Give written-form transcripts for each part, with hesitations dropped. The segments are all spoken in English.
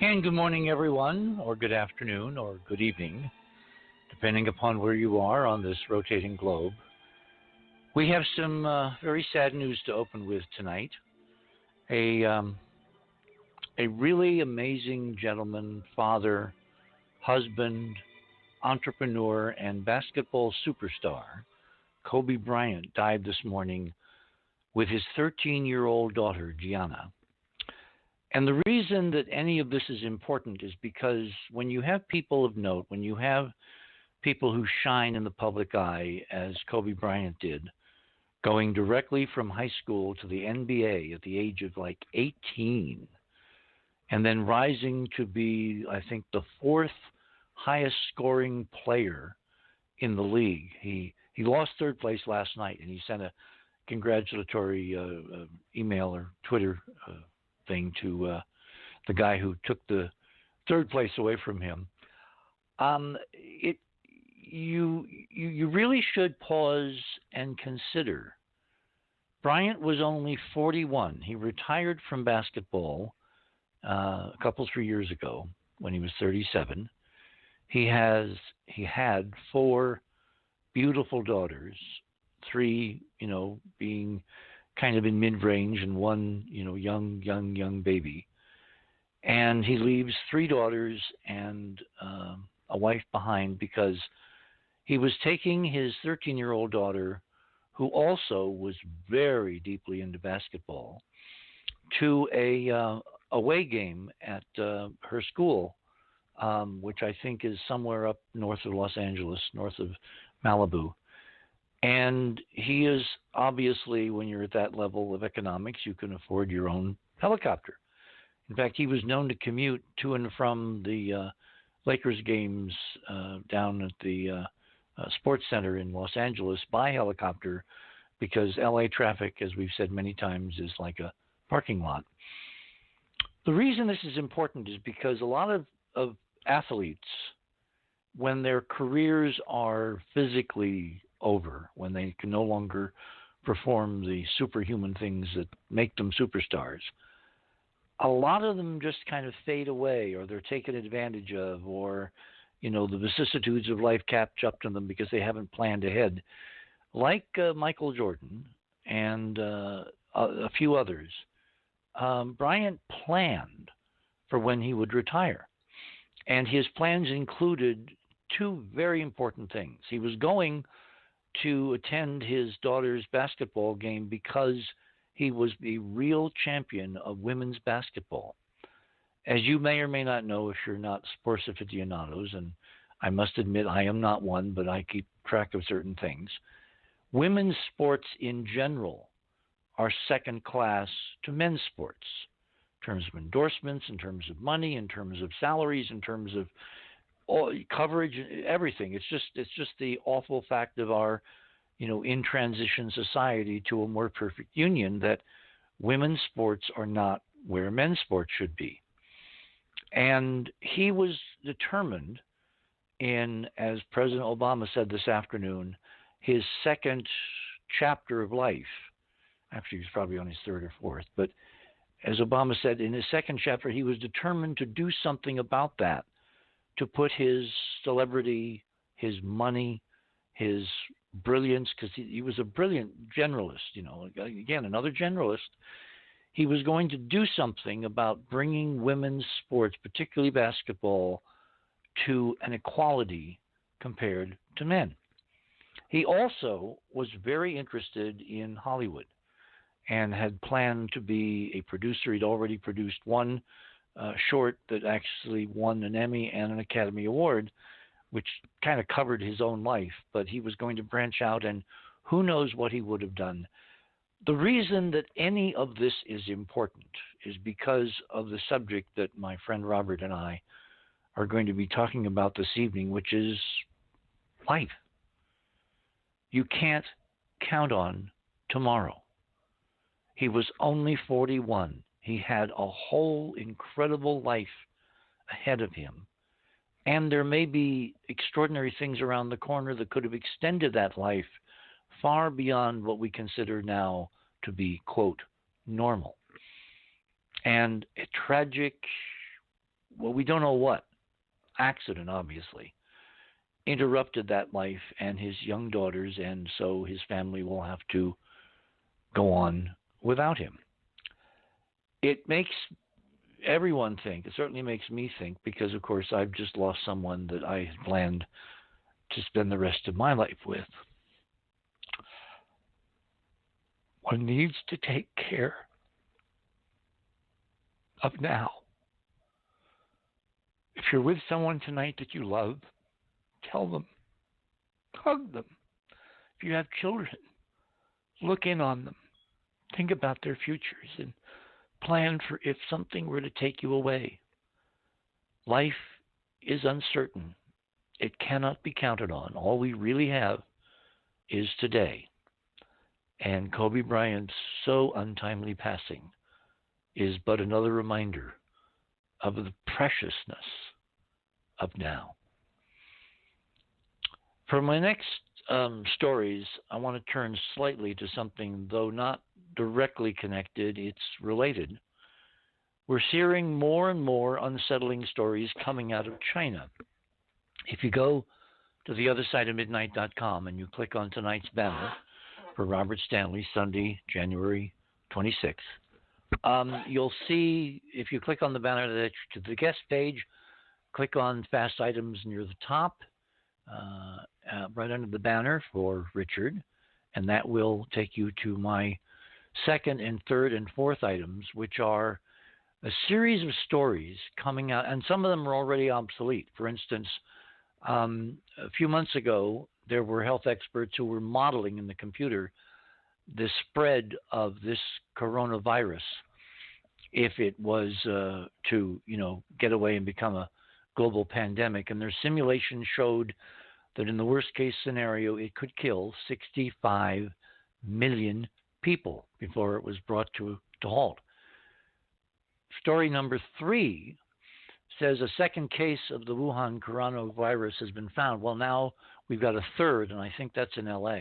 And good morning, everyone, or good afternoon, or good evening, depending upon where you are on this rotating globe. We have some very sad news to open with tonight. A really amazing gentleman, father, husband, entrepreneur, and basketball superstar, Kobe Bryant, died this morning with his 13-year-old daughter, Gianna. And the reason that any of this is important is because when you have people of note, when you have people who shine in the public eye, as Kobe Bryant did, going directly from high school to the NBA at the age of like 18, and then rising to be, I think, the fourth highest scoring player in the league. He lost third place last night, and he sent a congratulatory email or Twitter thing to the guy who took the third place away from him. You really should pause and consider. Bryant was only 41. He retired from basketball a couple, 3 years ago when he was 37. He had four beautiful daughters, three, being kind of in mid-range, and one, young baby. And he leaves three daughters and a wife behind because he was taking his 13-year-old daughter, who also was very deeply into basketball, to a away game at her school, which I think is somewhere up north of Los Angeles, north of Malibu. And he is obviously, when you're at that level of economics, you can afford your own helicopter. In fact, he was known to commute to and from the Lakers games down at the Sports Center in Los Angeles by helicopter because LA traffic, as we've said many times, is like a parking lot. The reason this is important is because a lot of athletes, when their careers are physically over, when they can no longer perform the superhuman things that make them superstars, a lot of them just kind of fade away, or they're taken advantage of, or the vicissitudes of life catch up to them because they haven't planned ahead. Like Michael Jordan and a few others, Bryant planned for when he would retire. And his plans included two very important things. He was going to attend his daughter's basketball game because he was the real champion of women's basketball. As you may or may not know, if you're not sports aficionados, and I must admit I am not one, but I keep track of certain things, women's sports in general are second class to men's sports in terms of endorsements, in terms of money, in terms of salaries, in terms of coverage, everything. It's just the awful fact of our, in transition society to a more perfect union that women's sports are not where men's sports should be. And he was determined in, as President Obama said this afternoon, his second chapter of life. Actually, he was probably on his third or fourth, but as Obama said, in his second chapter, he was determined to do something about that, to put his celebrity, his money, his brilliance, because he was a brilliant generalist, again, another generalist. He was going to do something about bringing women's sports, particularly basketball, to an equality compared to men. He also was very interested in Hollywood and had planned to be a producer. He'd already produced one short that actually won an Emmy and an Academy Award, which kind of covered his own life, but he was going to branch out, and who knows what he would have done. The reason that any of this is important is because of the subject that my friend Robert and I are going to be talking about this evening, which is life. You can't count on tomorrow. He was only 41. He had a whole incredible life ahead of him. And there may be extraordinary things around the corner that could have extended that life far beyond what we consider now to be, quote, normal. And a tragic well, we don't know what accident, obviously, interrupted that life and his young daughters, and so his family will have to go on without him. It makes everyone think. It certainly makes me think because, of course, I've just lost someone that I had planned to spend the rest of my life with. One needs to take care of now. If you're with someone tonight that you love, tell them, hug them. If you have children, look in on them. Think about their futures and plan for if something were to take you away. Life is uncertain. It cannot be counted on. All we really have is today. And Kobe Bryant's so untimely passing is but another reminder of the preciousness of now. For my next stories, I want to turn slightly to something, though not directly connected, it's related. We're hearing more and more unsettling stories coming out of China. If you go to theothersideofmidnight.com and you click on tonight's banner for Robert Stanley, Sunday, January 26th, you'll see, if you click on the banner to the guest page, click on Fast Items near the top, right under the banner for Richard, and that will take you to my second and third and fourth items, which are a series of stories coming out, and some of them are already obsolete. For instance, a few months ago, there were health experts who were modeling in the computer the spread of this coronavirus if it was to, get away and become a global pandemic. And their simulation showed that in the worst case scenario, it could kill 65 million people before it was brought to halt. Story number 3 says a second case of the Wuhan coronavirus has been found. Well, now we've got a third, and I think that's in LA.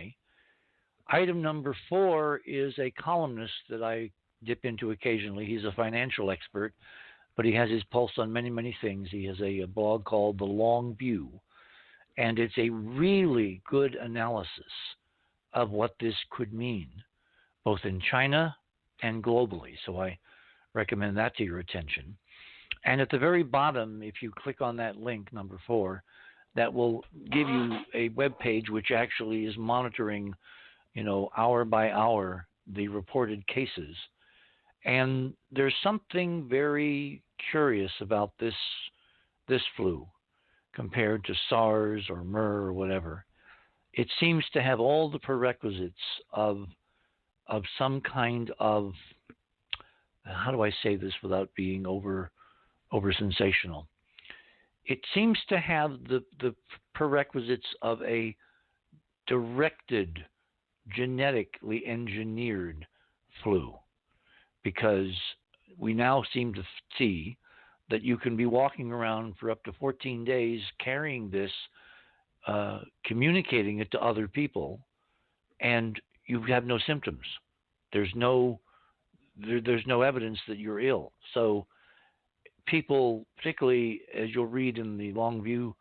Item number 4 is a columnist that I dip into occasionally. He's a financial expert, but he has his pulse on many, many things. He has a blog called The Long View, and it's a really good analysis of what this could mean, both in China and globally. So I recommend that to your attention. And at the very bottom, if you click on that link, number 4, that will give you a web page which actually is monitoring, hour by hour, the reported cases. And there's something very curious about this flu compared to SARS or MERS or whatever. It seems to have all the prerequisites of some kind of, how do I say this without being over sensational? It seems to have the prerequisites of a directed, genetically engineered flu, because we now seem to see that you can be walking around for up to 14 days carrying this, communicating it to other people, and you have no symptoms. There's no evidence that you're ill. So people, particularly as you'll read in the Long View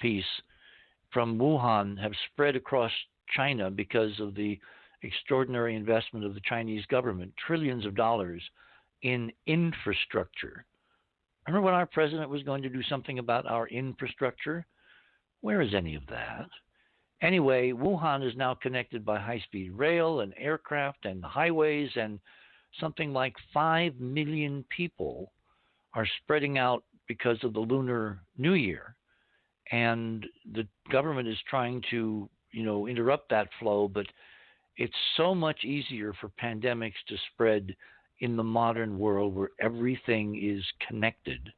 piece, from Wuhan have spread across China because of the extraordinary investment of the Chinese government, trillions of dollars in infrastructure. Remember when our president was going to do something about our infrastructure? Where is any of that? Anyway, Wuhan is now connected by high-speed rail and aircraft and highways, and something like 5 million people are spreading out because of the Lunar New Year. And the government is trying to, interrupt that flow, but it's so much easier for pandemics to spread in the modern world where everything is connected,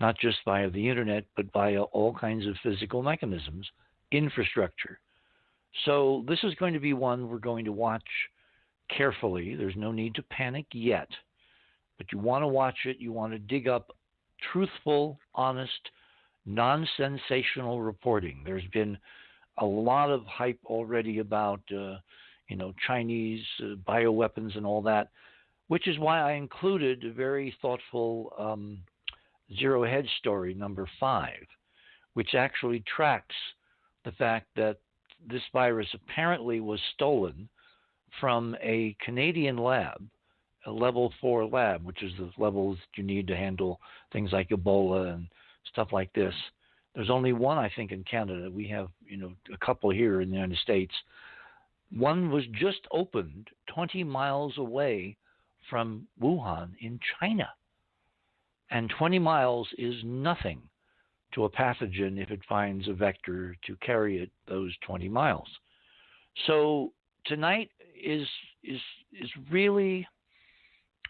not just via the internet, but via all kinds of physical mechanisms, infrastructure. So this is going to be one we're going to watch carefully. There's no need to panic yet, but you want to watch it. You want to dig up truthful, honest, non-sensational reporting. There's been a lot of hype already about, Chinese bioweapons and all that, which is why I included a very thoughtful Zero Hedge Story number 5, which actually tracks the fact that this virus apparently was stolen from a Canadian lab, a level 4 lab, which is the levels you need to handle things like Ebola and stuff like this. There's only one, I think, in Canada. We have, a couple here in the United States. One was just opened 20 miles away from Wuhan in China. And 20 miles is nothing to a pathogen if it finds a vector to carry it those 20 miles. So tonight is really,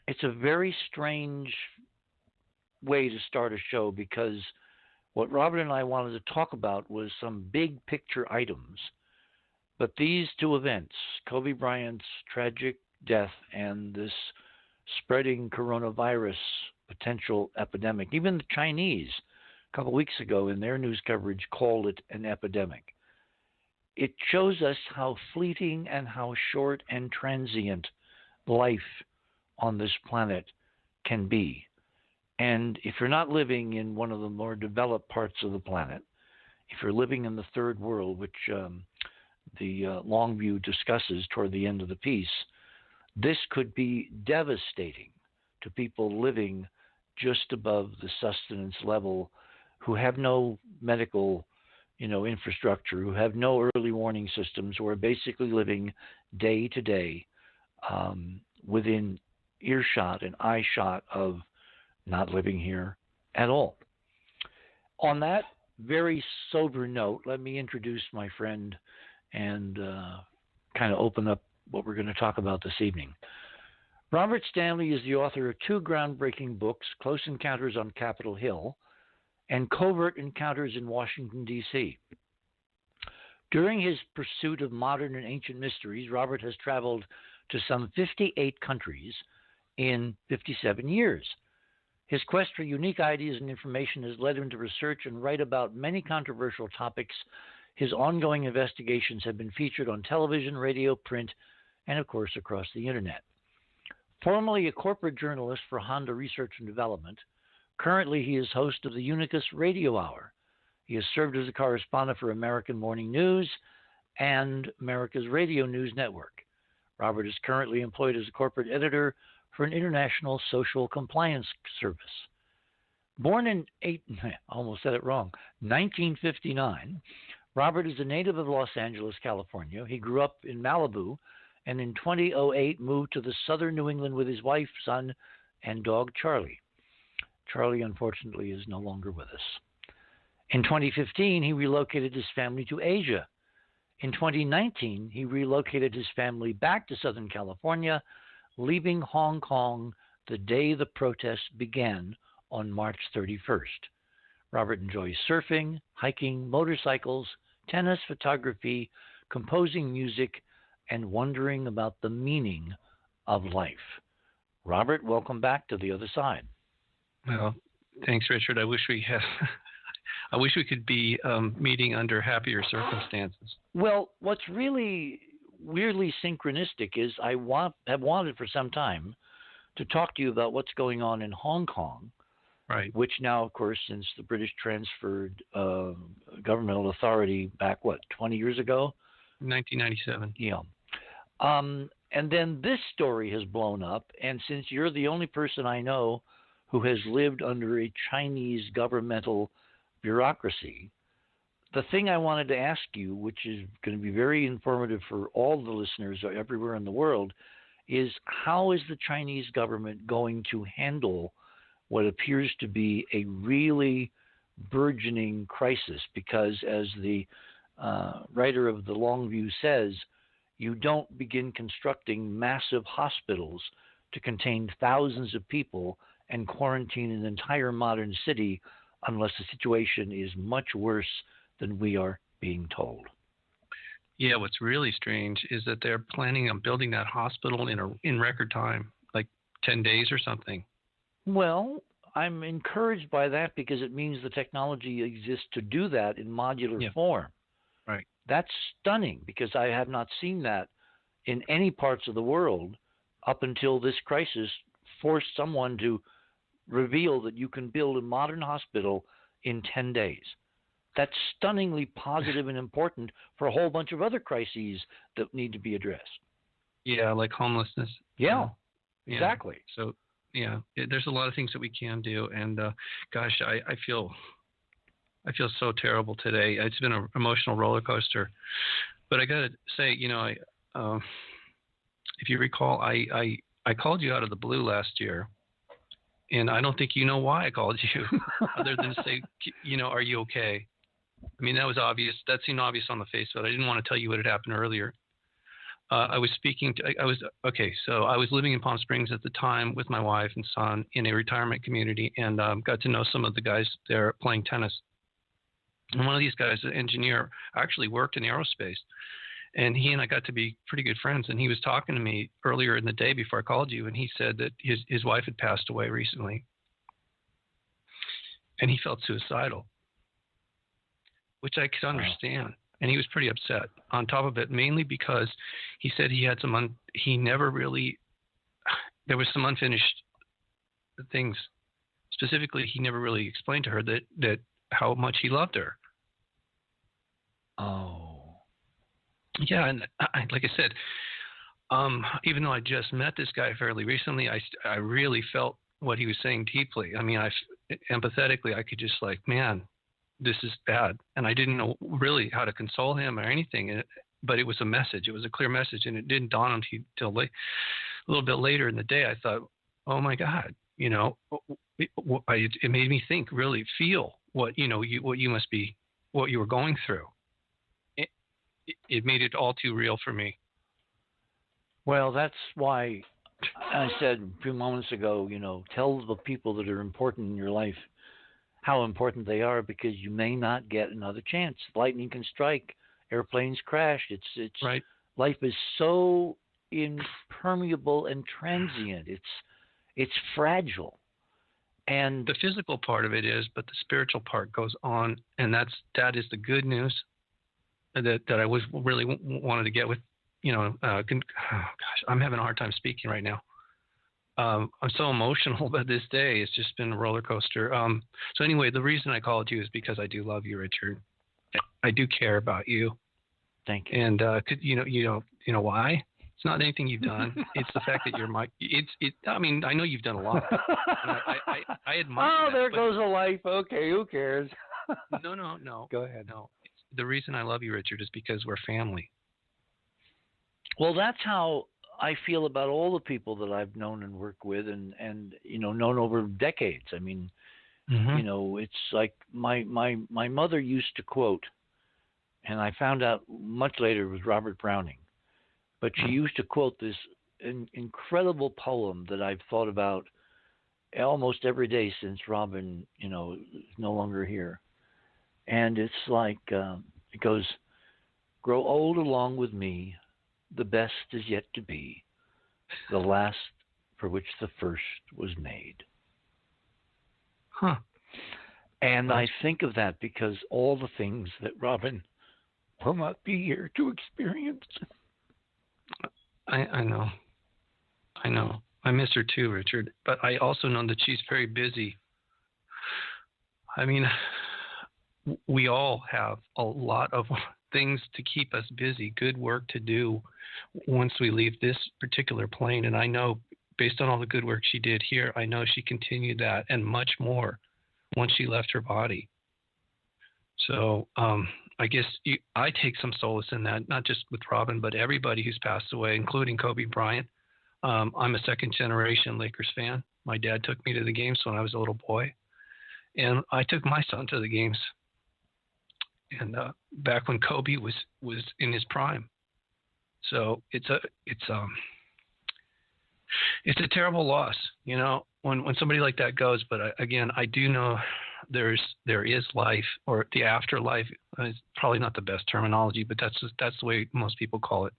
it's a very strange way to start a show, because what Robert and I wanted to talk about was some big picture items. But these two events, Kobe Bryant's tragic death and this spreading coronavirus potential epidemic, even the Chinese a couple of weeks ago in their news coverage called it an epidemic. It shows us how fleeting and how short and transient life on this planet can be. And if you're not living in one of the more developed parts of the planet, if you're living in the third world, which the Longview discusses toward the end of the piece, this could be devastating to people living just above the sustenance level, who have no medical, infrastructure, who have no early warning systems, who are basically living day to day within earshot and eyeshot of not living here at all. On that very sober note, let me introduce my friend and kind of open up what we're going to talk about this evening. Robert Stanley is the author of 2 groundbreaking books, Close Encounters on Capitol Hill and Covert Encounters in Washington, D.C. During his pursuit of modern and ancient mysteries, Robert has traveled to some 58 countries in 57 years. His quest for unique ideas and information has led him to research and write about many controversial topics. His ongoing investigations have been featured on television, radio, print, and of course across the internet. Formerly a corporate journalist for Honda Research and Development, currently he is host of the Unicus Radio Hour. He has served as a correspondent for American Morning News and America's Radio News Network. Robert is currently employed as a corporate editor for an international social compliance service. Born in 1959, Robert is a native of Los Angeles, California. He grew up in Malibu and in 2008 moved to the southern New England with his wife, son, and dog Charlie. Charlie, unfortunately, is no longer with us. In 2015, he relocated his family to Asia. In 2019, he relocated his family back to Southern California, leaving Hong Kong the day the protests began on March 31st. Robert enjoys surfing, hiking, motorcycles, tennis, photography, composing music, and wondering about the meaning of life. Robert, welcome back to the other side. Well, thanks, Richard. I wish we could be meeting under happier circumstances. Well, what's really weirdly synchronistic is I have wanted for some time to talk to you about what's going on in Hong Kong, right? Which now, of course, since the British transferred governmental authority back, 20 years ago? 1997. Yeah. And then this story has blown up, and since you're the only person I know who has lived under a Chinese governmental bureaucracy, the thing I wanted to ask you, which is going to be very informative for all the listeners everywhere in the world, is how is the Chinese government going to handle what appears to be a really burgeoning crisis? Because as the writer of the Longview says, you don't begin constructing massive hospitals to contain thousands of people and quarantine an entire modern city unless the situation is much worse than we are being told. Yeah, what's really strange is that they're planning on building that hospital in record time, like 10 days or something. Well, I'm encouraged by that because it means the technology exists to do that in modular form. Right. That's stunning because I have not seen that in any parts of the world up until this crisis forced someone to reveal that you can build a modern hospital in 10 days. That's stunningly positive and important for a whole bunch of other crises that need to be addressed. Yeah, like homelessness. Yeah, yeah. exactly. So, yeah, there's a lot of things that we can do. And, gosh, I feel so terrible today. It's been an emotional roller coaster. But I got to say, if you recall, I called you out of the blue last year. And I don't think you know why I called you, other than to say, are you okay? I mean, that was obvious. That seemed obvious on the face of it. I didn't want to tell you what had happened earlier. I was living in Palm Springs at the time with my wife and son in a retirement community, and got to know some of the guys there playing tennis. And one of these guys, an engineer, actually worked in aerospace. And he and I got to be pretty good friends. And he was talking to me earlier in the day before I called you, and he said that his wife had passed away recently. And he felt suicidal, which I could understand. And he was pretty upset on top of it, mainly because he said he had there was some unfinished things. Specifically, he never really explained to her that how much he loved her. Oh. Yeah, and like I said, even though I just met this guy fairly recently, I really felt what he was saying deeply. I mean, empathetically, I could just like, man, this is bad. And I didn't know really how to console him or anything. But it was a message. It was a clear message. And it didn't dawn on me until a little bit later in the day. I thought, oh, my God, it made me think, really feel what you must be, what you were going through. It made it all too real for me. Well, that's why I said a few moments ago, tell the people that are important in your life how important they are, because you may not get another chance. Lightning can strike, airplanes crash. It's right. Life is so impermeable and transient. It's fragile. And the physical part of it is, but the spiritual part goes on, and that is the good news that I was really wanted to get with. Gosh, I'm having a hard time speaking right now. I'm so emotional about this day. It's just been a roller coaster. So anyway, the reason I called you is because I do love you, Richard. I do care about you. Thank you. And you know why? It's not anything you've done. It's the fact that you're my. I mean, I know you've done a lot. I admire. Oh, there goes a life. Okay, who cares? No. Go ahead. No, the reason I love you, Richard, is because we're family. Well, that's how I feel about all the people that I've known and worked with, and known over decades. I mean, it's like my mother used to quote, and I found out much later it was Robert Browning, but she used to quote this incredible poem that I've thought about almost every day since Robin, is no longer here. And it's like, it goes, grow old along with me, the best is yet to be, the last for which the first was made. Huh. And I think of that because all the things that Robin will not be here to experience. I know. I miss her too, Richard. But I also know that she's very busy. I mean, we all have a lot of things to keep us busy, good work to do once we leave this particular plane. And I know, based on all the good work she did here, I know she continued that and much more once she left her body. So I guess I take some solace in that, not just with Robin, but everybody who's passed away, including Kobe Bryant. I'm a second-generation Lakers fan. My dad took me to the games when I was a little boy, and I took my son to the games. And back when Kobe was in his prime. So it's a terrible loss, when somebody like that goes. But again, I do know there is life, or the afterlife. Is probably not the best terminology, but that's the way most people call it.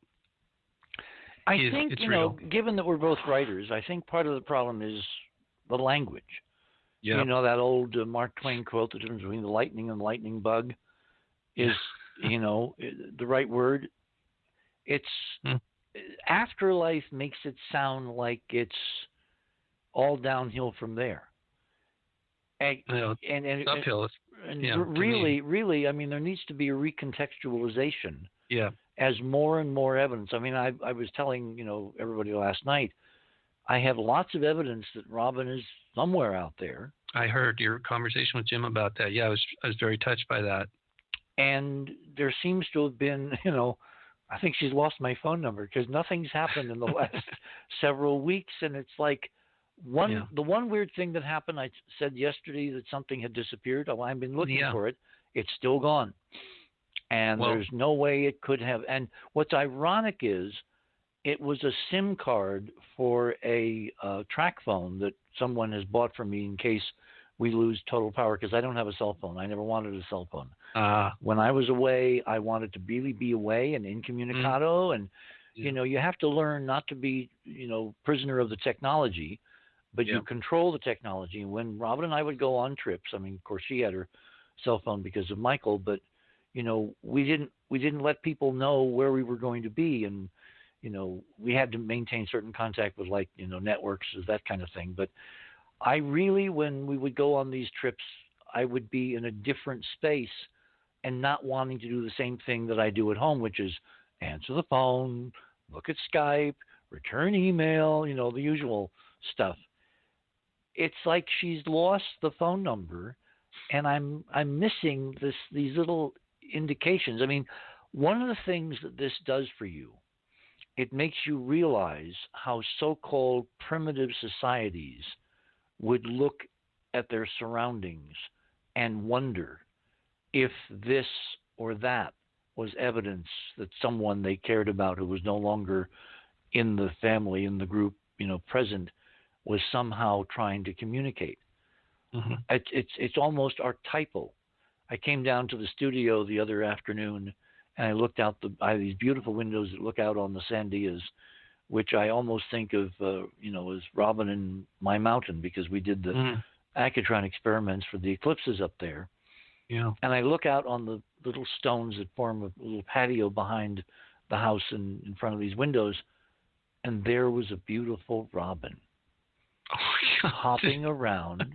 I think, given that we're both writers, I think part of the problem is the language. Yeah. That old Mark Twain quote, the difference between the lightning and the lightning bug is, the right word. It's afterlife makes it sound like it's all downhill from there. And, it's uphill. and really, I mean, there needs to be a recontextualization. Yeah. As more and more evidence. I mean, I was telling everybody last night, I have lots of evidence that Robin is somewhere out there. I heard your conversation with Jim about that. Yeah, I was very touched by that. And there seems to have been, I think she's lost my phone number because nothing's happened in the last several weeks, and it's like the one weird thing that happened. I said yesterday that something had disappeared. Oh, I've been looking for it. It's still gone. And there's no way it could have. And what's ironic is it was a SIM card for a track phone that someone has bought for me in case we lose total power, because I don't have a cell phone. I never wanted a cell phone. When I was away, I wanted to really be away and incommunicado. And, you have to learn not to be, prisoner of the technology, but you control the technology. And when Robin and I would go on trips, I mean, of course, she had her cell phone because of Michael, but we didn't let people know where we were going to be, and we had to maintain certain contact with networks, that kind of thing. But I really, when we would go on these trips, I would be in a different space and not wanting to do the same thing that I do at home, which is answer the phone, look at Skype, return email, the usual stuff. It's like she's lost the phone number, and I'm missing these little indications. I mean, one of the things that this does for you, it makes you realize how so-called primitive societies would look at their surroundings and wonder if this or that was evidence that someone they cared about who was no longer in the family, in the group, present, was somehow trying to communicate. Mm-hmm. It's almost archetypal. I came down to the studio the other afternoon, and I looked out I have these beautiful windows that look out on the Sandias, which I almost think of, as Robin and my mountain, because we did the Accutron experiments for the eclipses up there. Yeah. And I look out on the little stones that form a little patio behind the house and in front of these windows, and there was a beautiful robin hopping around,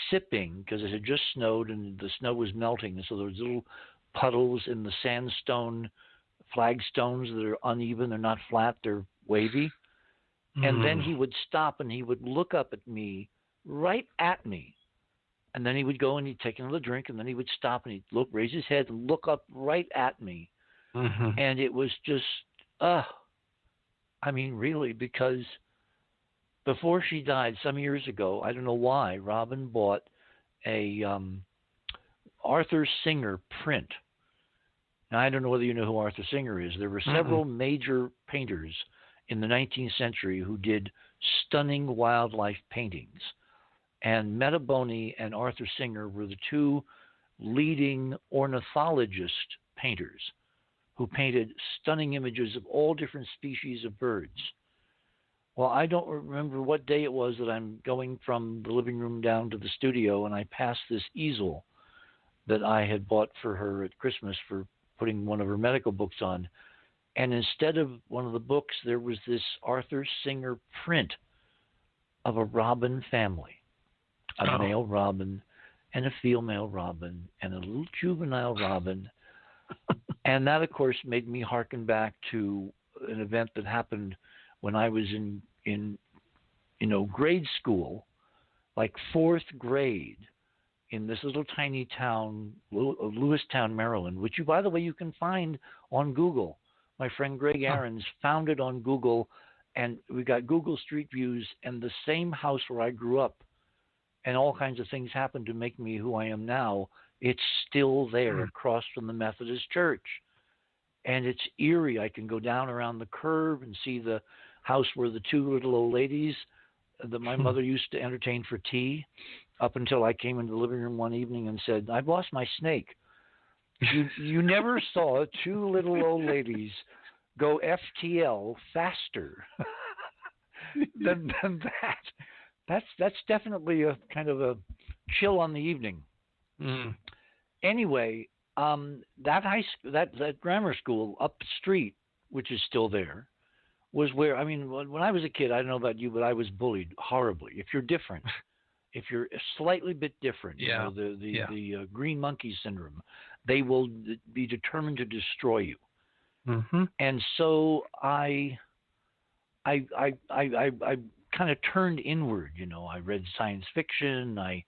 sipping, because it had just snowed and the snow was melting, and so there was little puddles in the sandstone flagstones that are uneven. They're not flat, they're wavy. And then he would stop and he would look up at me, right at me. And then he would go and he'd take another drink, and then he would stop and he'd raise his head and look up right at me. Mm-hmm. And it was just, really, because before she died some years ago, I don't know why, Robin bought a Arthur Singer print. Now, I don't know whether you know who Arthur Singer is. There were several major painters in the 19th century who did stunning wildlife paintings. And Metaboni and Arthur Singer were the two leading ornithologist painters who painted stunning images of all different species of birds. Well, I don't remember what day it was that I'm going from the living room down to the studio, and I passed this easel that I had bought for her at Christmas for putting one of her medical books on. And instead of one of the books, there was this Arthur Singer print of a robin family, a male robin and a female robin and a little juvenile robin. And that, of course, made me hearken back to an event that happened when I was in grade school, like fourth grade, in this little tiny town, Lewistown, Maryland, which, by the way, you can find on Google. My friend Greg Ahrens found it on Google, and we got Google Street Views, and the same house where I grew up, and all kinds of things happened to make me who I am now. It's still there across from the Methodist Church. And it's eerie. I can go down around the curve and see the house where the two little old ladies that my mother used to entertain for tea, up until I came into the living room one evening and said, "I've lost my snake." You never saw two little old ladies go FTL faster than that. That's definitely a kind of a chill on the evening. Anyway, that grammar school up the street, which is still there, was where, when I was a kid, I don't know about you, but I was bullied horribly. If you're different, if you're a slightly bit different, Yeah. the green monkey syndrome, they will be determined to destroy you. Mm-hmm. And so I kind of turned inward. I read science fiction. I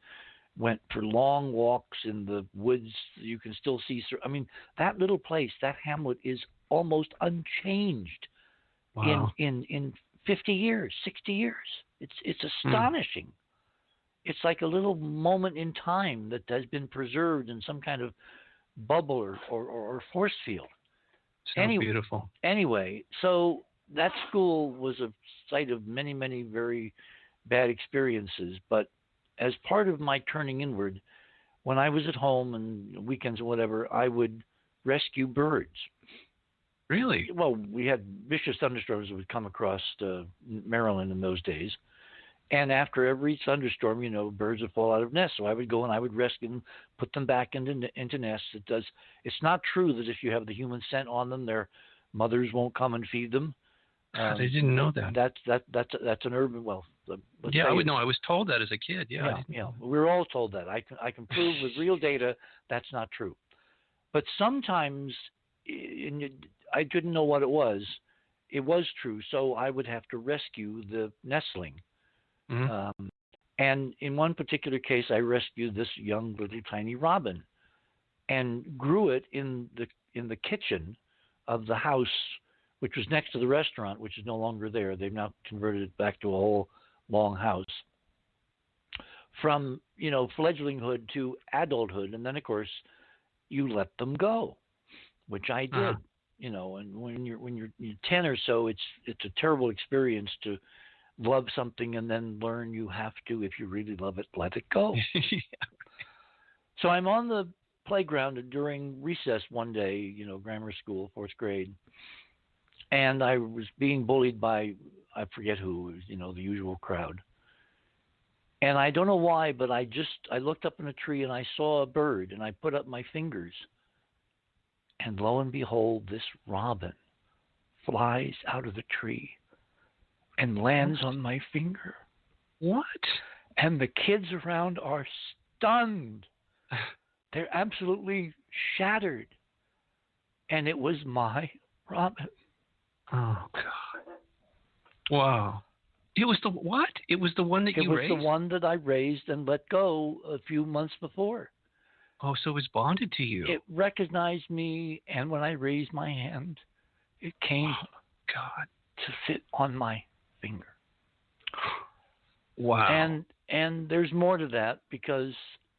went for long walks in the woods. You can still see. I mean, that little place, that hamlet, is almost unchanged Wow. in 50 years, 60 years. It's astonishing. It's like a little moment in time that has been preserved in some kind of bubble or force field. Sounds beautiful. Anyway, so that school was a site of many, many very bad experiences. But as part of my turning inward, when I was at home and weekends or whatever, I would rescue birds. Really? Well, we had vicious thunderstorms that would come across Maryland in those days. And after every thunderstorm, birds would fall out of nests. So I would go and I would rescue them, put them back into nests. It's not true that if you have the human scent on them, their mothers won't come and feed them. God, I didn't know that. That's an urban. Well, yeah, I would know. I was told that as a kid. Yeah. We were all told that. I can prove with real data that's not true. But sometimes, I didn't know what it was. It was true, so I would have to rescue the nestling. Mm-hmm. And in one particular case, I rescued this young little tiny robin, and grew it in the kitchen of the house, which was next to the restaurant, which is no longer there. They've now converted it back to a whole long house. From fledglinghood to adulthood, and then of course you let them go, which I did. And when you're 10 or so, it's a terrible experience to love something and then learn you have to, if you really love it, let it go. Yeah. So I'm on the playground during recess one day, grammar school, 4th grade, and I was being bullied by, I forget who, the usual crowd. And I don't know why, but I looked up in a tree and I saw a bird, and I put up my fingers, and lo and behold, this robin flies out of the tree and lands on my finger. What? And the kids around are stunned. They're absolutely shattered. And it was my robin. Oh, God. Wow. It was the what? It was the one that you raised? It was the one that I raised and let go a few months before. Oh, so it was bonded to you. It recognized me, and when I raised my hand, it came to sit on my finger. Wow. And there's more to that, because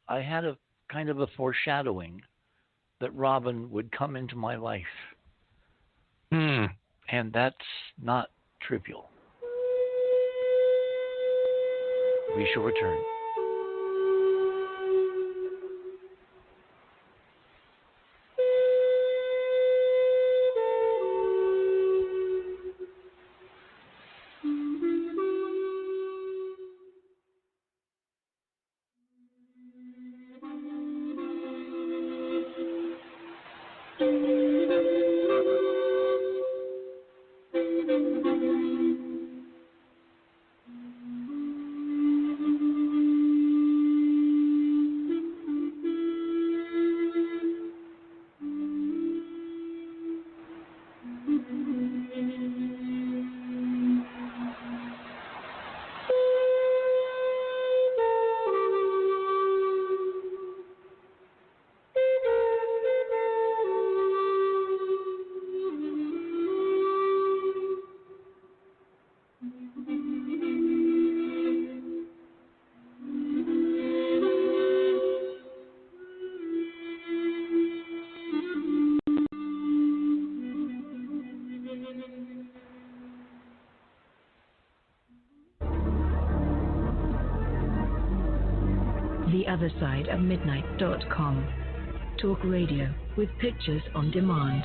I had a kind of a foreshadowing that Robin would come into my life. And that's not trivial. We shall return. theothersideofmidnight.com. Talk radio with pictures on demand.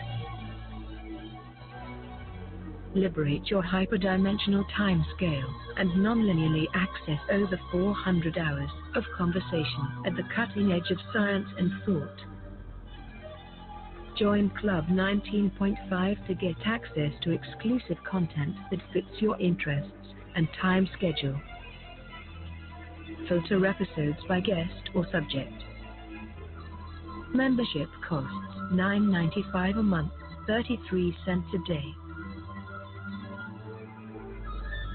Liberate your hyperdimensional time scale and non-linearly access over 400 hours of conversation at the cutting edge of science and thought. Join Club 19.5 to get access to exclusive content that fits your interests and time schedule. Filter episodes by guest or subject. Membership costs $9.95 a month, 33 cents a day.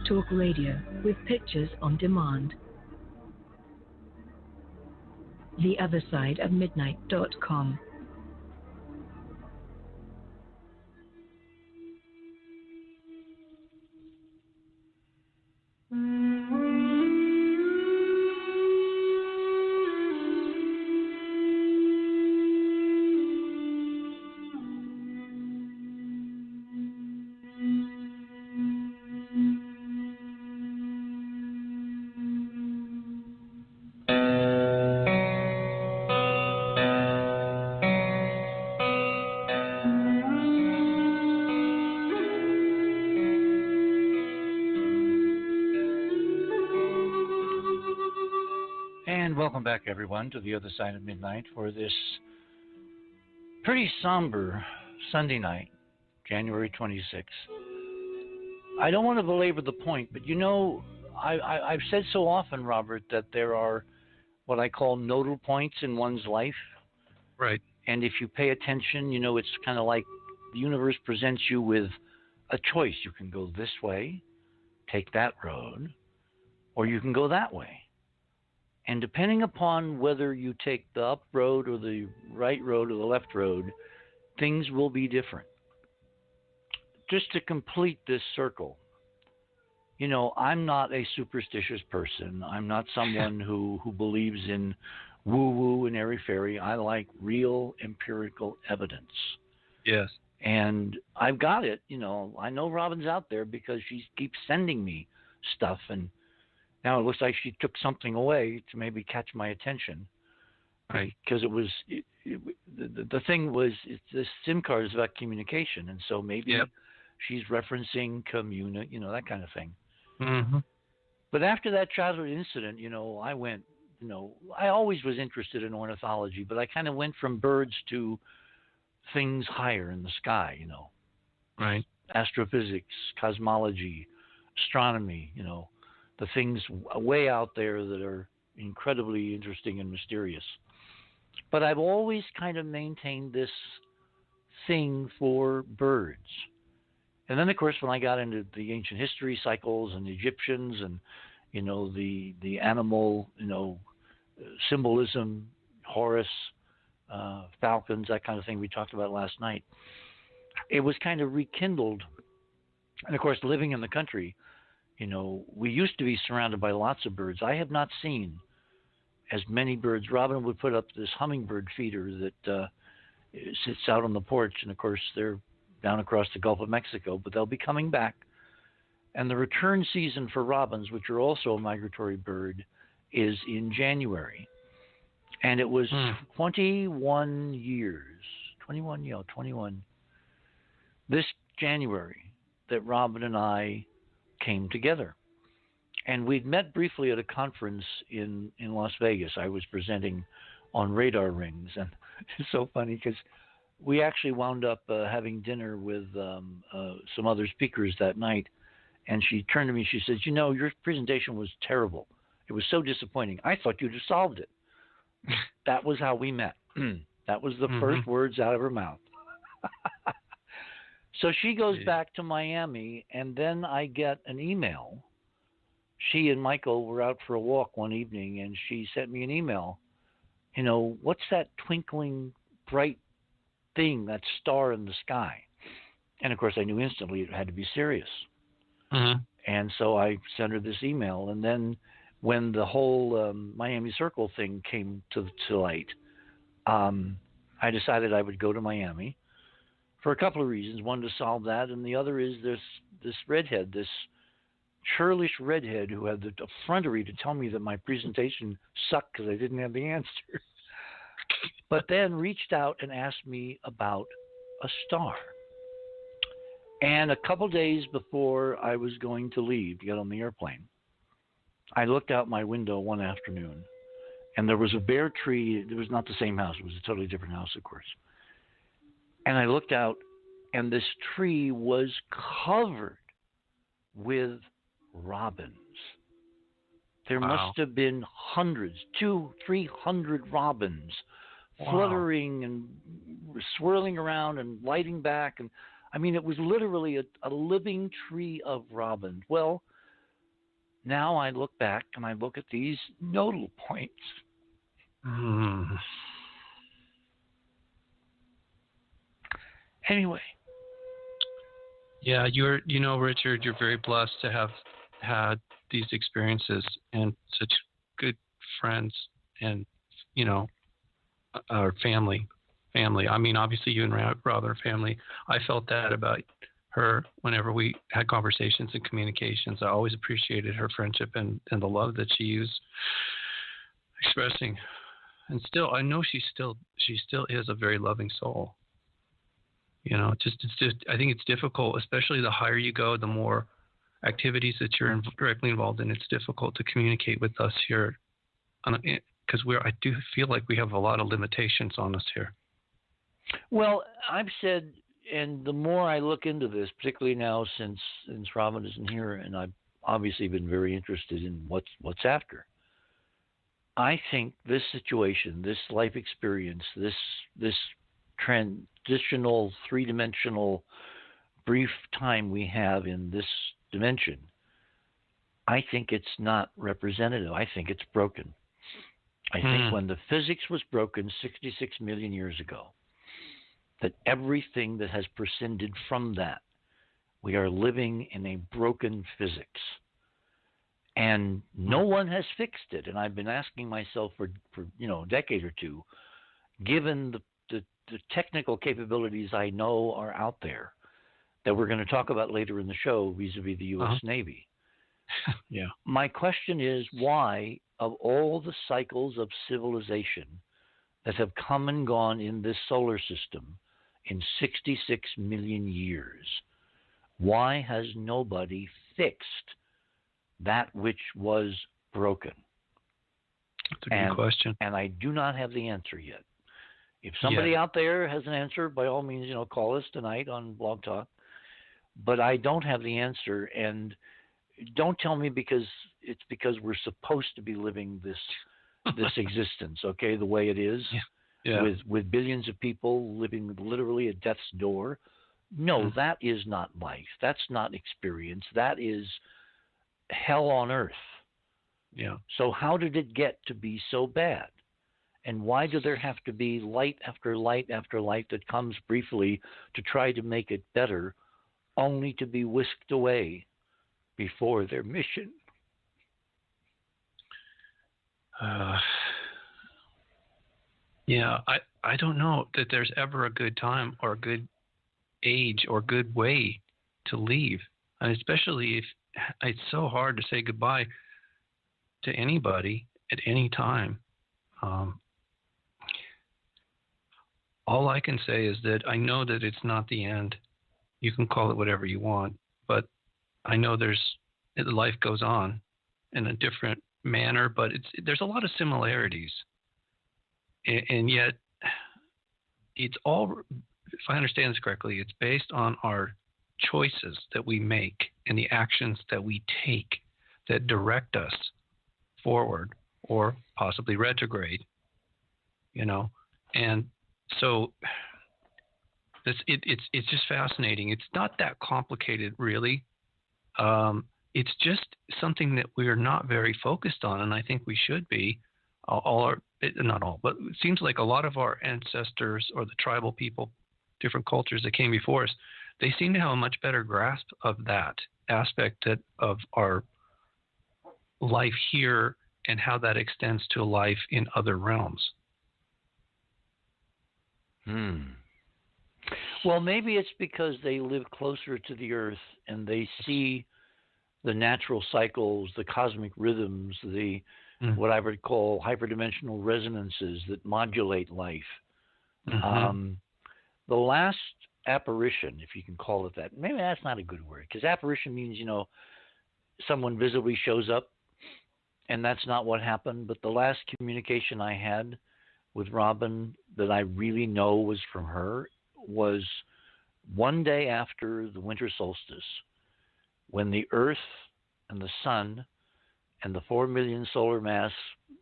Talk radio with pictures on demand. theothersideofmidnight.com. And welcome back, everyone, to the other side of midnight for this pretty somber Sunday night, January 26th. I don't want to belabor the point, but you know, I've said so often, Robert, that there are what I call nodal points in one's life. Right. And if you pay attention, you know, it's kind of like the universe presents you with a choice. You can go this way, take that road, or you can go that way. And depending upon whether you take the up road or the right road or the left road, things will be different. Just to complete this circle, you know, I'm not a superstitious person. I'm not someone who believes in woo-woo and airy-fairy. I like real empirical evidence. Yes. And I've got it. You know, I know Robin's out there because she keeps sending me stuff, and now it looks like she took something away to maybe catch my attention. Right. Because the thing was, this SIM card is about communication, and so maybe she's referencing you know, that kind of thing. Mm-hmm. But after that childhood incident, you know, I went, you know, I always was interested in ornithology, but I kind of went from birds to things higher in the sky, you know. Right. Astrophysics, cosmology, astronomy, you know, the things way out there that are incredibly interesting and mysterious. But I've always kind of maintained this thing for birds. And then, of course, when I got into the ancient history cycles and the Egyptians and, you know, the animal, you know, symbolism, Horus, falcons, that kind of thing we talked about last night, it was kind of rekindled. And, of course, living in the country, you know, we used to be surrounded by lots of birds. I have not seen as many birds. Robin would put up this hummingbird feeder that sits out on the porch, and of course they're down across the Gulf of Mexico, but they'll be coming back. And the return season for robins, which are also a migratory bird, is in January. And it was 21 this January that Robin and I came together. And we'd met briefly at a conference in Las Vegas. I was presenting on radar rings. And it's so funny because we actually wound up having dinner with some other speakers that night. And she turned to me, she says, you know, your presentation was terrible. It was so disappointing. I thought you'd have solved it. That was how we met. That was the first words out of her mouth. So she goes back to Miami, and then I get an email. She and Michael were out for a walk one evening, and she sent me an email. You know, what's that twinkling bright thing, that star in the sky? And, of course, I knew instantly it had to be Sirius. And so I sent her this email. And then when the whole Miami Circle thing came to light, I decided I would go to Miami for a couple of reasons. One, to solve that, and the other is this redhead, this churlish redhead who had the effrontery to tell me that my presentation sucked because I didn't have the answer. But then reached out and asked me about a star. And a couple days before I was going to leave to get on the airplane, I looked out my window one afternoon, and there was a bare tree. It was not the same house. It was a totally different house, of course. And I looked out, and this tree was covered with robins. There Wow. must have been hundreds, 200-300 robins Wow. fluttering and swirling around and lighting back. And I mean, it was literally a living tree of robins. Well, now I look back and I look at these nodal points. Mm. Anyway. Yeah, Richard, you're very blessed to have had these experiences and such good friends and, our family. I mean, obviously you and Rob are family. I felt that about her whenever we had conversations and communications. I always appreciated her friendship and the love that she was expressing. And still, I know she still is a very loving soul. It's just I think it's difficult, especially the higher you go, the more activities that you're directly involved in. It's difficult to communicate with us here, because I do feel like we have a lot of limitations on us here. Well, I've said, and the more I look into this, particularly now since Robin isn't here, and I've obviously been very interested in what's after. I think this situation, this life experience, this transitional, three-dimensional, brief time we have in this dimension, I think it's not representative. I think it's broken. I think when the physics was broken 66 million years ago, that everything that has prescinded from that, we are living in a broken physics. And no one has fixed it. And I've been asking myself for a decade or two, given the technical capabilities I know are out there that we're going to talk about later in the show vis-a-vis the U.S. Navy. Yeah. My question is, why, of all the cycles of civilization that have come and gone in this solar system in 66 million years, why has nobody fixed that which was broken? That's a good question. And I do not have the answer yet. If somebody out there has an answer, by all means, call us tonight on Blog Talk. But I don't have the answer, and don't tell me because we're supposed to be living this existence, okay, the way it is, with billions of people living literally at death's door. No, that is not life. That's not experience. That is hell on earth. Yeah. So how did it get to be so bad? And why do there have to be light after light after light that comes briefly to try to make it better, only to be whisked away before their mission? I don't know that there's ever a good time or a good age or good way to leave, and especially if it's so hard to say goodbye to anybody at any time. All I can say is that I know that it's not the end. You can call it whatever you want, but I know life goes on in a different manner, but there's a lot of similarities. And yet it's all, if I understand this correctly, it's based on our choices that we make and the actions that we take that direct us forward or possibly retrograde, and so it's just fascinating. It's not that complicated, really. It's just something that we're not very focused on, and I think we should be. Not all, but it seems like a lot of our ancestors or the tribal people, different cultures that came before us, they seem to have a much better grasp of that aspect of our life here and how that extends to life in other realms. Well, maybe it's because they live closer to the earth and they see the natural cycles, the cosmic rhythms, what I would call hyperdimensional resonances that modulate life. The last apparition, if you can call it that, maybe that's not a good word, because apparition means, someone visibly shows up, and that's not what happened. But the last communication I had with Robin that I really know was from her was one day after the winter solstice, when the earth and the sun and the 4 million solar mass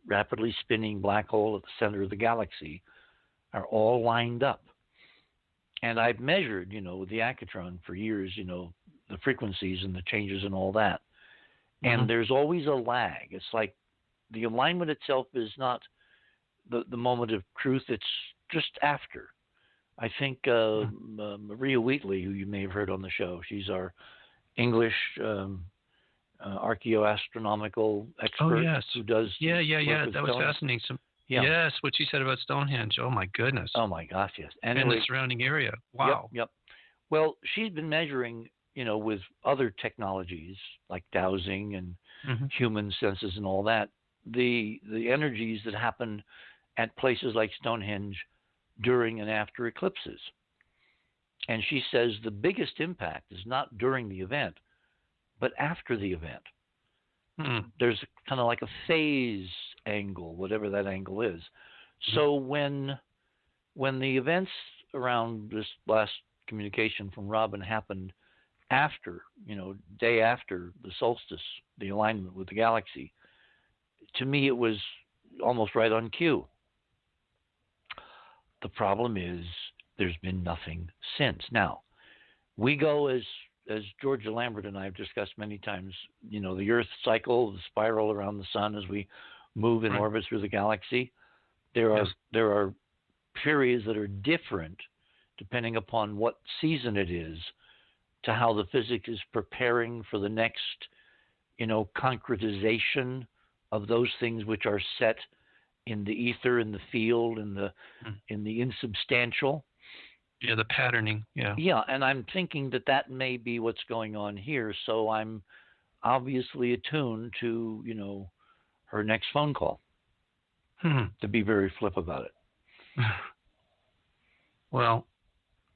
rapidly spinning black hole at the center of the galaxy are all lined up. And I've measured, with the Accutron for years, the frequencies and the changes and all that. And there's always a lag. It's like the alignment itself is not the moment of truth. It's just after. I think Maria Wheatley, who you may have heard on the show, she's our English archaeoastronomical expert. Oh, yes. Who does that was fascinating. Yes, what she said about Stonehenge. Oh, my goodness. Oh, my gosh, yes. Anyway, and the surrounding area. Wow. Yep. Well, she's been measuring, with other technologies like dowsing and human senses and all that, the energies that happen at places like Stonehenge during and after eclipses. And she says the biggest impact is not during the event, but after the event. There's kind of like a phase angle, whatever that angle is. So when the events around this last communication from Robin happened after, day after the solstice, the alignment with the galaxy, to me it was almost right on cue. The problem is there's been nothing since. Now, we go as Georgia Lambert and I have discussed many times, the Earth cycle, the spiral around the sun as we move in orbit through the galaxy. There are periods that are different depending upon what season it is to how the physics is preparing for the next, concretization of those things which are set in the ether, in the field, in the insubstantial. Yeah, the patterning. Yeah. Yeah, and I'm thinking that may be what's going on here. So I'm obviously attuned to, her next phone call. To be very flip about it. Well,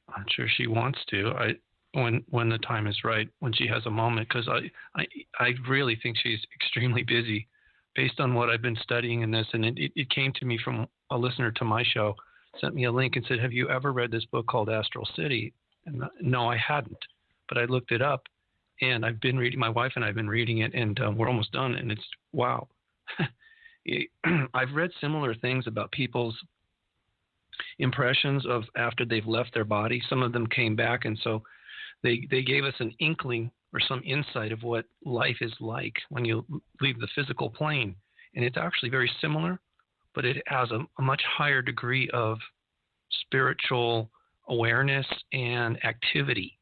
I'm sure she wants to. When the time is right, when she has a moment, because I really think she's extremely busy, based on what I've been studying in this, and it came to me from a listener to my show. Sent me a link and said, "Have you ever read this book called Astral City?" And no, I hadn't, but I looked it up, and I've been reading. My wife and I have been reading it, and we're almost done. And it's wow. I've read similar things about people's impressions of after they've left their body. Some of them came back, and so they gave us an inkling or some insight of what life is like when you leave the physical plane, and it's actually very similar. But it has a much higher degree of spiritual awareness and activity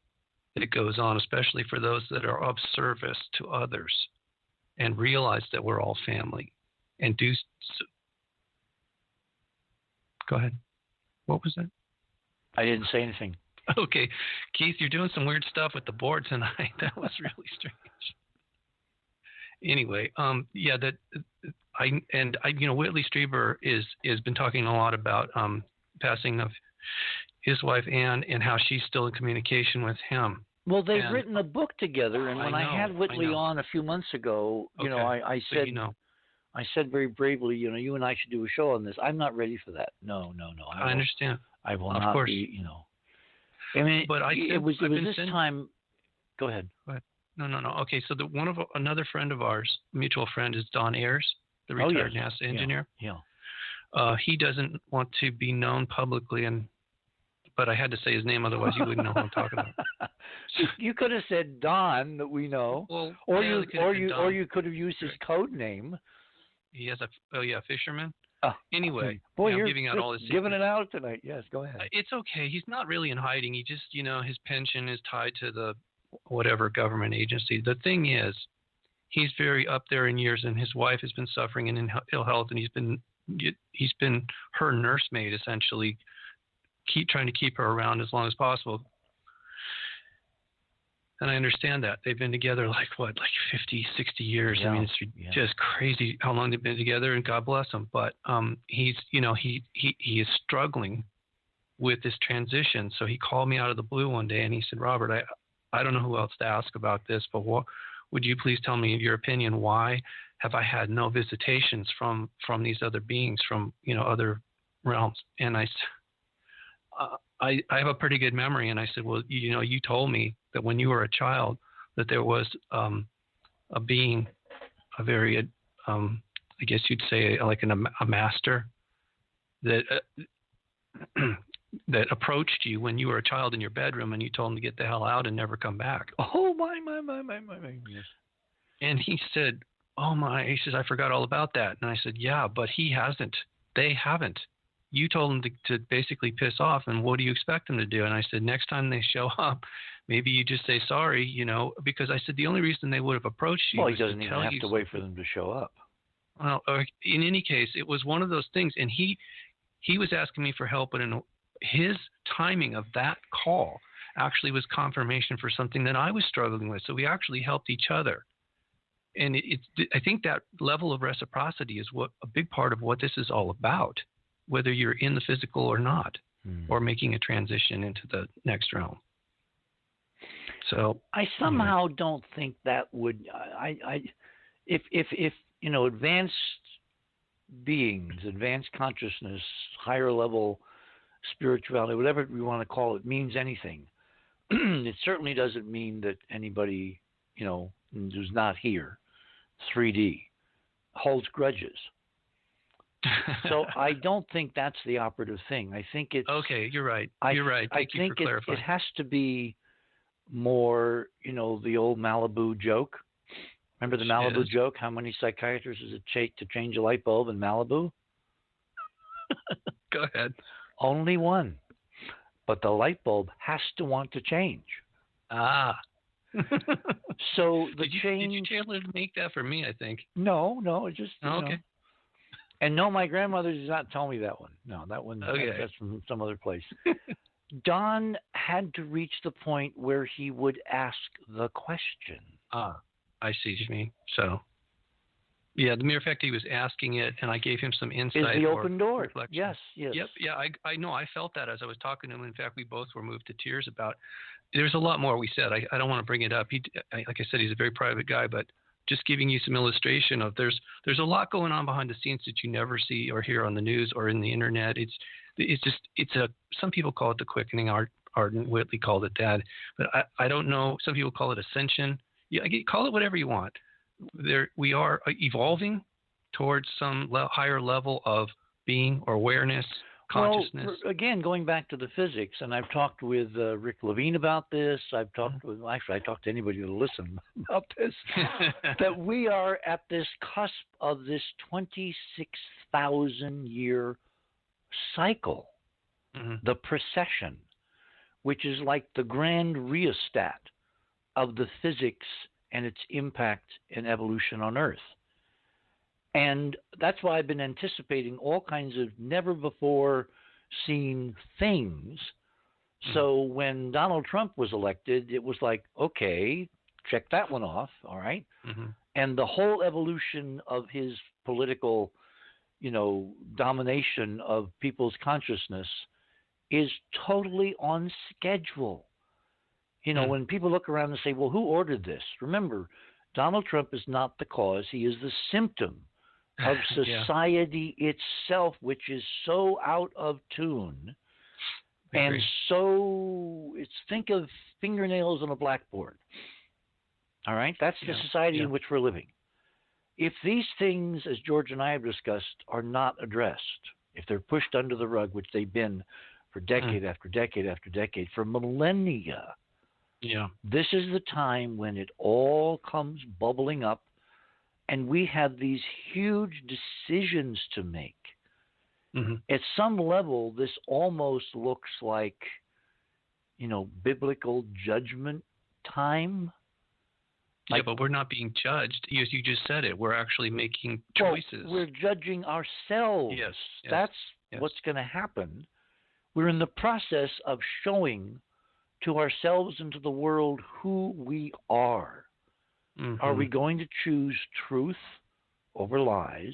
that goes on, especially for those that are of service to others and realize that we're all family and do. Go ahead. What was that? I didn't say anything. Okay. Keith, you're doing some weird stuff with the board tonight. That was really strange. Anyway, Whitley Strieber has been talking a lot about passing of his wife Anne and how she's still in communication with him. Well, they've written a book together, and when I had Whitley on a few months ago, I said, I said very bravely, you and I should do a show on this. I'm not ready for that. No. I understand. I will not be, I mean, but it was this time. Go ahead. No. Okay, so another friend of ours, mutual friend, is Don Ayers, the retired NASA engineer. Yeah. He doesn't want to be known publicly, but I had to say his name, otherwise you wouldn't know who I'm talking about. You could have said Don, that we know, well, or you could have used his code name. He has fisherman. Anyway, boy, you're giving out all this. Giving it out tonight. Yes, go ahead. It's okay. He's not really in hiding. He just, his pension is tied to the whatever government agency. The thing is, he's very up there in years, and his wife has been suffering in ill health, and he's been her nursemaid essentially, trying to keep her around as long as possible. And I understand that. They've been together like 50, 60 years. Yeah. I mean, it's just crazy how long they've been together, and God bless him. But he's, he is struggling with this transition. So he called me out of the blue one day, and he said, "Robert, I don't know who else to ask about this, but would you please tell me your opinion? Why have I had no visitations from these other beings from, other realms?" And I have a pretty good memory, and I said, "Well, you told me that when you were a child that there was a being very, I guess you'd say, like a master that that approached you when you were a child in your bedroom and you told him to get the hell out and never come back. Oh, my. Yes. And he said, oh, my. He says, I forgot all about that. And I said, yeah, but he hasn't. They haven't. You told them to basically piss off, and what do you expect them to do? And I said, next time they show up, maybe you just say sorry, because I said the only reason they would have approached you. Well, he doesn't even have to wait for them to show up. Well, in any case, it was one of those things, and he was asking me for help, but in his timing of that call actually was confirmation for something that I was struggling with. So we actually helped each other. And I think that level of reciprocity is what a big part of what this is all about, whether you're in the physical or not, or making a transition into the next realm. So I somehow don't think that would. If advanced beings, advanced consciousness, higher level spirituality, whatever we want to call it, means anything, it certainly doesn't mean that anybody, who's not here, 3D, holds grudges. So I don't think that's the operative thing. I think it's okay. You're right. You're right. Thank you for clarifying. It has to be more, the old Malibu joke. Remember the Malibu joke? How many psychiatrists does it take to change a light bulb in Malibu? Go ahead. Only one. But the light bulb has to want to change. Ah. So the change. Did you tailor to make that for me? I think. No. It just. Okay. And no, my grandmother did not tell me that one. No, that one. Okay. That's from some other place. Don had to reach the point where he would ask the question. Ah, I see what you mean. So, yeah, the mere fact he was asking it, and I gave him some insight. Is the open door. Reflection. Yes. Yep. Yeah, I know. I felt that as I was talking to him. In fact, we both were moved to tears about. There's a lot more we said. I don't want to bring it up. Like I said, he's a very private guy, but just giving you some illustration of there's a lot going on behind the scenes that you never see or hear on the news or in the internet. Some people call it the quickening. Arden Whitley called it that, but I don't know. Some people call it ascension. Yeah, call it whatever you want. We are evolving towards some higher level of being or awareness, consciousness. Well, again, going back to the physics, and I've talked with Rick Levine about this. I talked to anybody who'll listen about this, that we are at this cusp of this 26,000-year cycle, the precession, which is like the grand rheostat of the physics and its impact in evolution on Earth. And that's why I've been anticipating all kinds of never-before-seen things. So when Donald Trump was elected, it was like, okay, check that one off, all right? And the whole evolution of his political, domination of people's consciousness is totally on schedule. When people look around and say, well, who ordered this? Remember, Donald Trump is not the cause. He is the symptom of society itself, which is so out of tune. And so think of fingernails on a blackboard. All right? That's the society in which we're living. If these things, as George and I have discussed, are not addressed, if they're pushed under the rug, which they've been for decade after decade after decade, for millennia, this is the time when it all comes bubbling up, and we have these huge decisions to make. At some level, this almost looks like, biblical judgment time. But we're not being judged. As you just said it, we're actually making choices. We're judging ourselves. Yes. That's what's going to happen. We're in the process of showing to ourselves and to the world who we are. Are we going to choose truth over lies,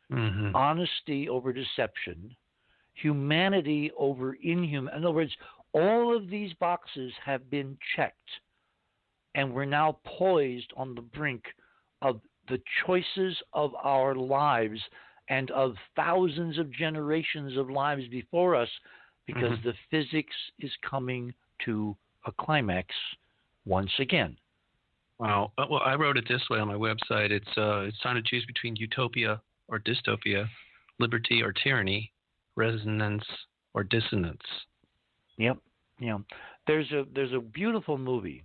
honesty over deception, humanity over inhuman? In other words, all of these boxes have been checked, and we're now poised on the brink of the choices of our lives and of thousands of generations of lives before us, because the physics is coming to a climax once again. Wow. Well, I wrote it this way on my website. It's time to choose between utopia or dystopia, liberty or tyranny, resonance or dissonance. Yep. Yeah. There's a beautiful movie.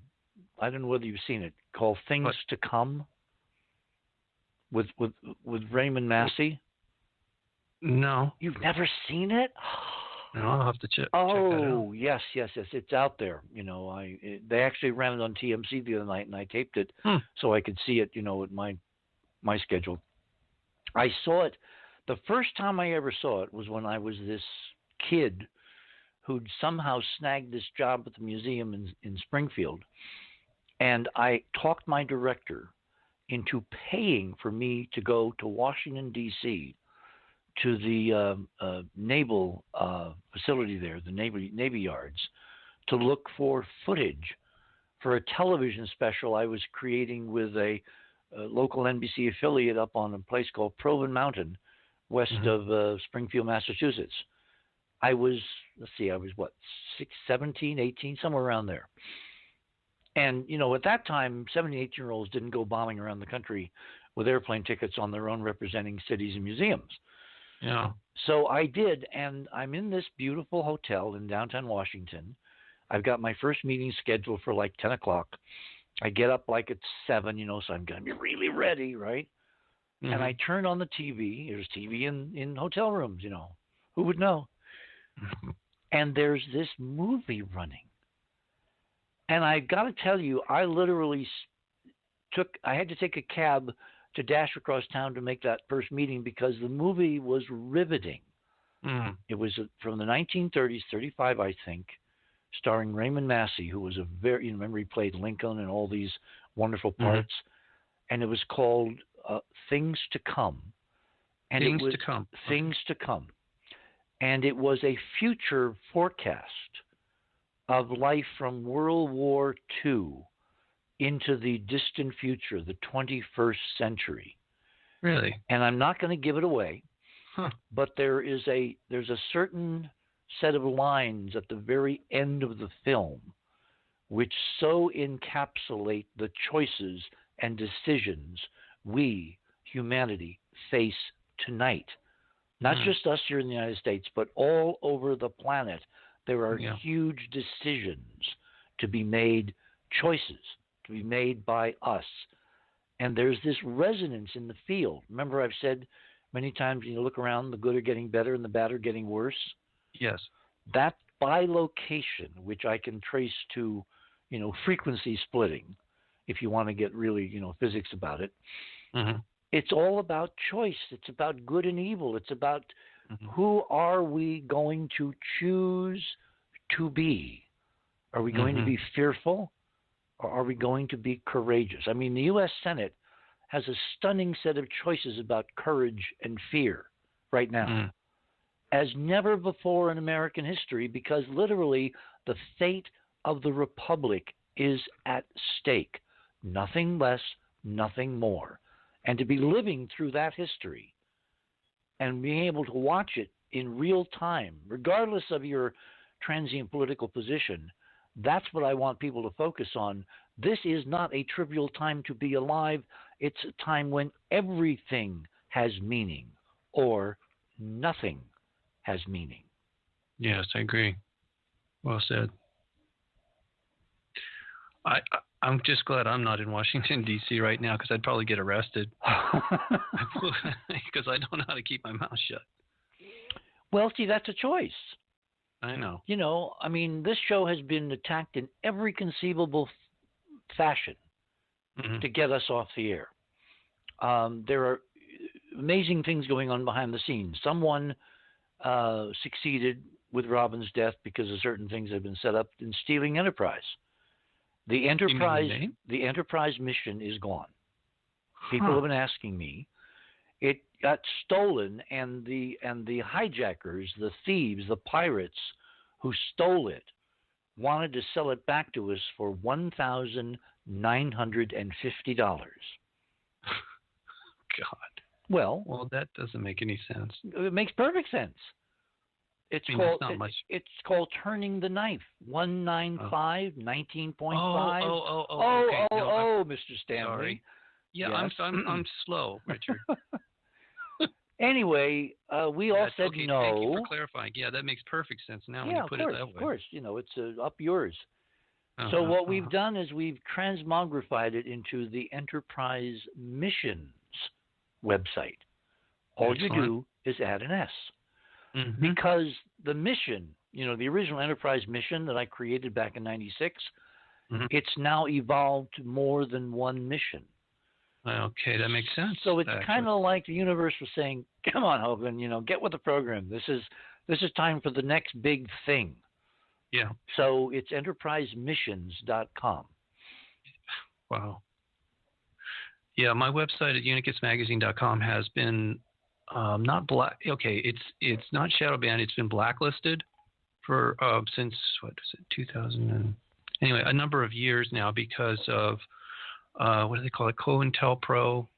I don't know whether you've seen it, called Things to Come, with Raymond Massey. No. You've never seen it? No, I'll have to check that out. Oh, yes. It's out there. They actually ran it on TMC the other night, and I taped it so I could see it, at my schedule. I saw it. The first time I ever saw it was when I was this kid who'd somehow snagged this job at the museum in Springfield. And I talked my director into paying for me to go to Washington, D.C., to the naval facility there, the Navy Yards, to look for footage for a television special I was creating with a local NBC affiliate up on a place called Proven Mountain, west of Springfield, Massachusetts. I was, what, 17, 18, somewhere around there. And, at that time, 17, 18-year-olds didn't go bombing around the country with airplane tickets on their own representing cities and museums. Yeah. So I did, and I'm in this beautiful hotel in downtown Washington. I've got my first meeting scheduled for like 10 o'clock. I get up like at 7, so I'm going to be really ready, right? And I turn on the TV. There's TV in hotel rooms, Who would know? And there's this movie running. And I got to tell you, I literally I had to take a cab to dash across town to make that first meeting because the movie was riveting. It was from the 1930s, 35, I think, starring Raymond Massey, who was a very, remember he played Lincoln and all these wonderful parts. And it was called Things to Come. And Things to Come. Things to Come. And it was a future forecast of life from World War II into the distant future, the 21st century. Really? And I'm not going to give it away, but there's a certain set of lines at the very end of the film which so encapsulate the choices and decisions we, humanity, face tonight. Not just us here in the United States, but all over the planet. There are huge decisions to be made, choices to be made by us. And there's this resonance in the field. Remember, I've said many times, you look around, the good are getting better and the bad are getting worse. Yes. That bilocation, which I can trace to, frequency splitting, if you want to get really, physics about it. It's all about choice. It's about good and evil. It's about who are we going to choose to be? Are we going to be fearful, or are we going to be courageous? I mean, the U.S. Senate has a stunning set of choices about courage and fear right now, as never before in American history, because literally the fate of the republic is at stake. Nothing less, nothing more. And to be living through that history and being able to watch it in real time, regardless of your transient political position, that's what I want people to focus on. This is not a trivial time to be alive. It's a time when everything has meaning or nothing has meaning. Yes, I agree. Well said. I'm just glad I'm not in Washington, D.C. right now, because I'd probably get arrested. Because I don't know how to keep my mouth shut. Well, see, that's a choice. I know. I mean, this show has been attacked in every conceivable fashion to get us off the air. There are amazing things going on behind the scenes. Someone succeeded with Robin's death because of certain things that have been set up in stealing Enterprise. The Enterprise mission is gone. People have been asking me. It got stolen, and the hijackers, the thieves, the pirates who stole it, wanted to sell it back to us for $1,950. God. Well, that doesn't make any sense. It makes perfect sense. It's I mean, called that's not much. it's called Turning the Knife. 195, 19.5. Okay. No, Mr. Stanley. sorry. Yeah, Yes. I'm slow, Richard. Anyway, we all said okay, no. Thank you for clarifying. Yeah, that makes perfect sense now when you put it that way. Of course. It's up yours. Uh-huh, So what we've done is we've transmogrified it into the Enterprise Missions website. All you do is add an S. Mm-hmm. Because the mission, the original Enterprise mission that I created back in 96, it's now evolved to more than one mission. Okay, that makes sense. So it's kind of like the universe was saying, come on, Hoagland, get with the program. This is time for the next big thing. Yeah. So it's enterprisemissions.com. Wow. Yeah, my website at unicusmagazine.com has been not black. Okay, it's not shadow banned. It's been blacklisted for since 2000 anyway, a number of years now because of what do they call it? COINTELPRO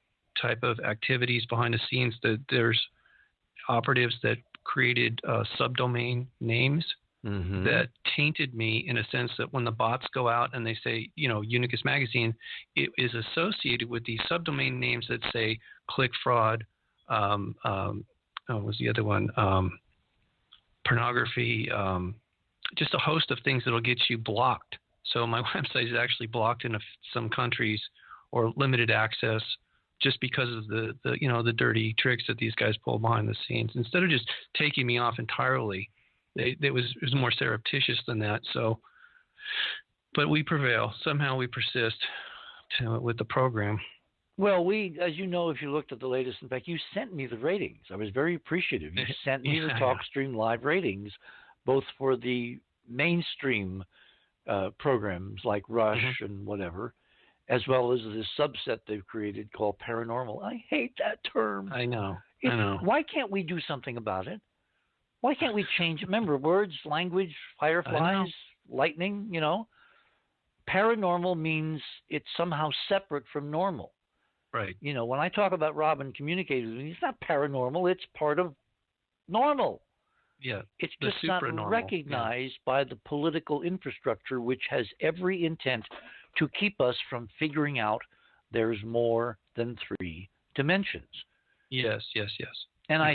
type of activities behind the scenes. That there's operatives that created subdomain names that tainted me in a sense that when the bots go out and they say, Unicus Magazine, it is associated with these subdomain names that say click fraud. What was the other one? Pornography. Just a host of things that'll get you blocked. So my website is actually blocked in some countries or limited access just because of the dirty tricks that these guys pull behind the scenes. Instead of just taking me off entirely, it was more surreptitious than that. So, but we prevail. Somehow we persist with the program. Well, as you know, if you looked at the latest, in fact, you sent me the ratings. I was very appreciative. You sent me the TalkStream live ratings, both for the mainstream programs like Rush and whatever, as well as this subset they've created called paranormal. I hate that term. I know. Why can't we do something about it? Why can't we change? Remember, words, language, fireflies, lightning, Paranormal means it's somehow separate from normal. Right. When I talk about Robin communicating with me, it's not paranormal. It's part of normal. Yeah. It's just not recognized by the political infrastructure, which has every intent to keep us from figuring out there's more than 3 dimensions. Yes. And I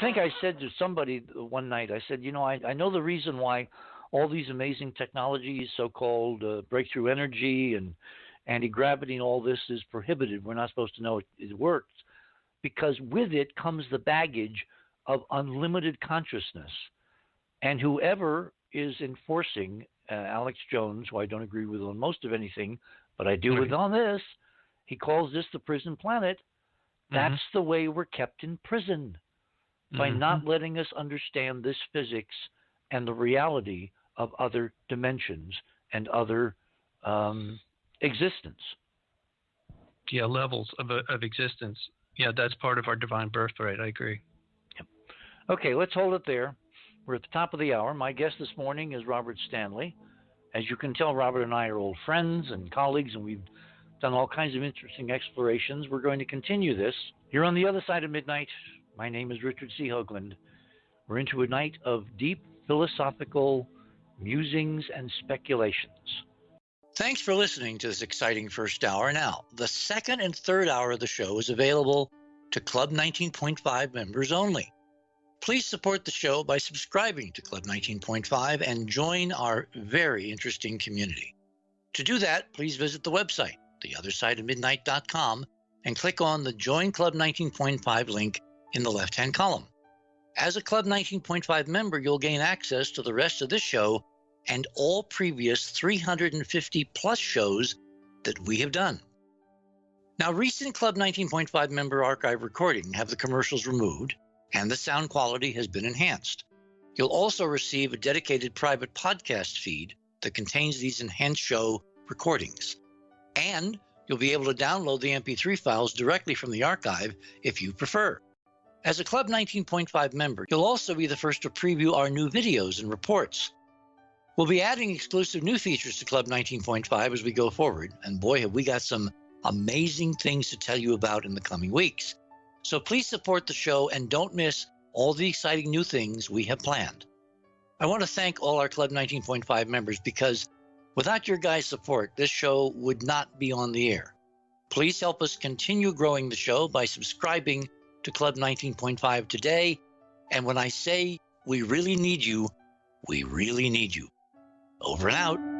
think I said to somebody one night, I said, I know the reason why all these amazing technologies, so-called breakthrough energy and anti-gravity and all this is prohibited. We're not supposed to know it works because with it comes the baggage of unlimited consciousness. And whoever is enforcing Alex Jones, who I don't agree with on most of anything, but I do with on this, he calls this the prison planet. That's the way we're kept in prison, by not letting us understand this physics and the reality of other dimensions and other existence. Yeah, levels of existence. Yeah, that's part of our divine birthright. I agree. Yep. Okay, let's hold it there. We're at the top of the hour. My guest this morning is Robert Stanley. As you can tell, Robert and I are old friends and colleagues, and we've done all kinds of interesting explorations. We're going to continue this. Here on the other side of midnight, my name is Richard C. Hoagland. We're into a night of deep philosophical musings and speculations. Thanks for listening to this exciting first hour. Now, the second and third hour of the show is available to Club 19.5 members only. Please support the show by subscribing to Club 19.5 and join our very interesting community. To do that, please visit the website, theothersideofmidnight.com, and click on the Join Club 19.5 link in the left-hand column. As a Club 19.5 member, you'll gain access to the rest of this show and all previous 350-plus shows that we have done. Now, recent Club 19.5 member archive recordings have the commercials removed, and the sound quality has been enhanced. You'll also receive a dedicated private podcast feed that contains these enhanced show recordings. And you'll be able to download the MP3 files directly from the archive if you prefer. As a Club 19.5 member, you'll also be the first to preview our new videos and reports. We'll be adding exclusive new features to Club 19.5 as we go forward, and boy, have we got some amazing things to tell you about in the coming weeks. So please support the show and don't miss all the exciting new things we have planned. I want to thank all our Club 19.5 members because without your guys' support, this show would not be on the air. Please help us continue growing the show by subscribing to Club 19.5 today. And when I say we really need you, we really need you. Over and out.